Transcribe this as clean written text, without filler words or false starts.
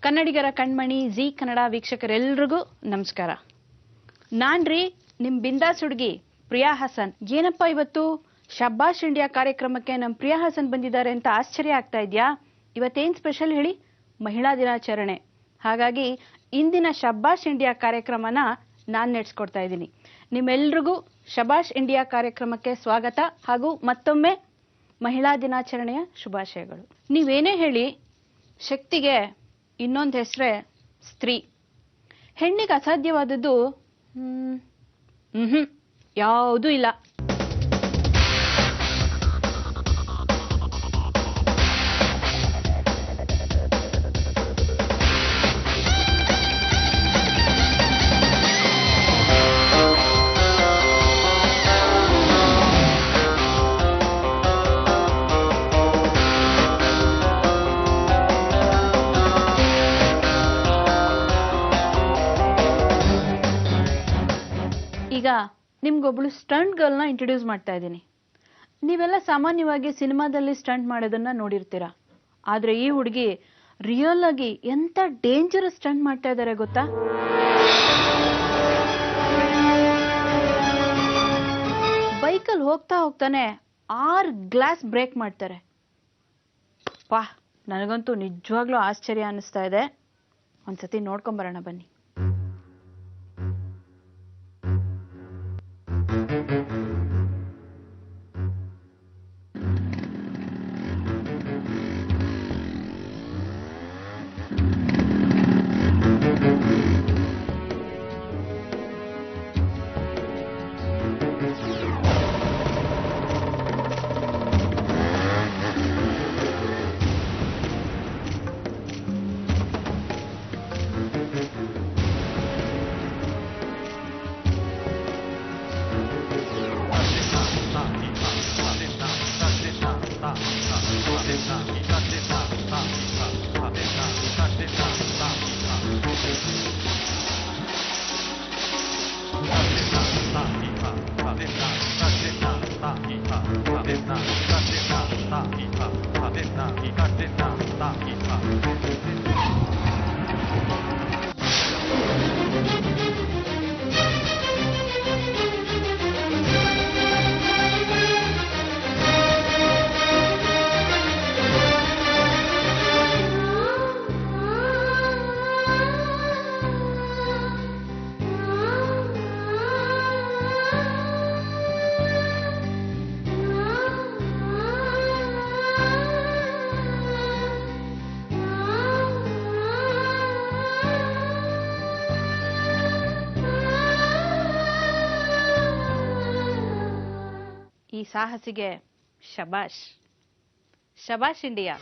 ಕನ್ನಡಿಗರ ಕಣ್ಮಣಿ ಜಿ ಕನ್ನಡ ವೀಕ್ಷಕರೆಲ್ಲರಿಗೂ ನಮಸ್ಕಾರ. ನಾನ್ರಿ ನಿಮ್ ಬಿಂದಾಸ್ ಹುಡುಗಿ ಪ್ರಿಯಾ ಹಾಸನ್. ಏನಪ್ಪ ಇವತ್ತು ಶಬ್ಬಾಷ್ ಇಂಡಿಯಾ ಕಾರ್ಯಕ್ರಮಕ್ಕೆ ನಮ್ ಪ್ರಿಯಾ ಹಾಸನ್ ಬಂದಿದ್ದಾರೆ ಅಂತ ಆಶ್ಚರ್ಯ ಆಗ್ತಾ ಇದ್ಯಾ? ಇವತ್ತೇನ್ ಸ್ಪೆಷಲ್ ಹೇಳಿ? ಮಹಿಳಾ ದಿನಾಚರಣೆ. ಹಾಗಾಗಿ ಇಂದಿನ ಶಬ್ಬಾಷ್ ಇಂಡಿಯಾ ಕಾರ್ಯಕ್ರಮನ ನಾನ್ ನಡೆಸ್ಕೊಡ್ತಾ ಇದ್ದೀನಿ. ನಿಮ್ಮೆಲ್ರಿಗೂ ಶಬ್ಬಾಷ್ ಇಂಡಿಯಾ ಕಾರ್ಯಕ್ರಮಕ್ಕೆ ಸ್ವಾಗತ ಹಾಗೂ ಮತ್ತೊಮ್ಮೆ ಮಹಿಳಾ ದಿನಾಚರಣೆಯ ಶುಭಾಶಯಗಳು. ನೀವೇನೇ ಹೇಳಿ, ಶಕ್ತಿಗೆ ಇನ್ನೊಂದು ಹೆಸರೇ ಸ್ತ್ರೀ. ಹೆಣ್ಣಿಗೆ ಅಸಾಧ್ಯವಾದದ್ದು ಯಾವುದೂ ಇಲ್ಲ. ಈಗ ನಿಮ್ಗೊಬ್ಳು ಸ್ಟಂಟ್ ಗರ್ಲ್ನ ಇಂಟ್ರೊಡ್ಯೂಸ್ ಮಾಡ್ತಾ ಇದ್ದೀನಿ. ನೀವೆಲ್ಲ ಸಾಮಾನ್ಯವಾಗಿ ಸಿನಿಮಾದಲ್ಲಿ ಸ್ಟಂಟ್ ಮಾಡೋದನ್ನ ನೋಡಿರ್ತೀರಾ. ಆದ್ರೆ ಈ ಹುಡುಗಿ ರಿಯಲ್ ಆಗಿ ಎಂತ ಡೇಂಜರಸ್ ಸ್ಟಂಟ್ ಮಾಡ್ತಾ ಇದ್ದಾರೆ ಗೊತ್ತಾ? ಬೈಕಲ್ಲಿ ಹೋಗ್ತಾ ಹೋಗ್ತಾನೆ 6 ಗ್ಲಾಸ್ ಬ್ರೇಕ್ ಮಾಡ್ತಾರೆ. ವಾಹ್, ನನಗಂತೂ ನಿಜವಾಗ್ಲೂ ಆಶ್ಚರ್ಯ ಅನಿಸ್ತಾ ಇದೆ. ಒಂದ್ಸತಿ ನೋಡ್ಕೊಂಬರೋಣ ಬನ್ನಿ. ಈ ಸಾಹಸಿಗೆ ಶಬಾಷ್. ಶಬಾಷ್ ಇಂಡಿಯಾ.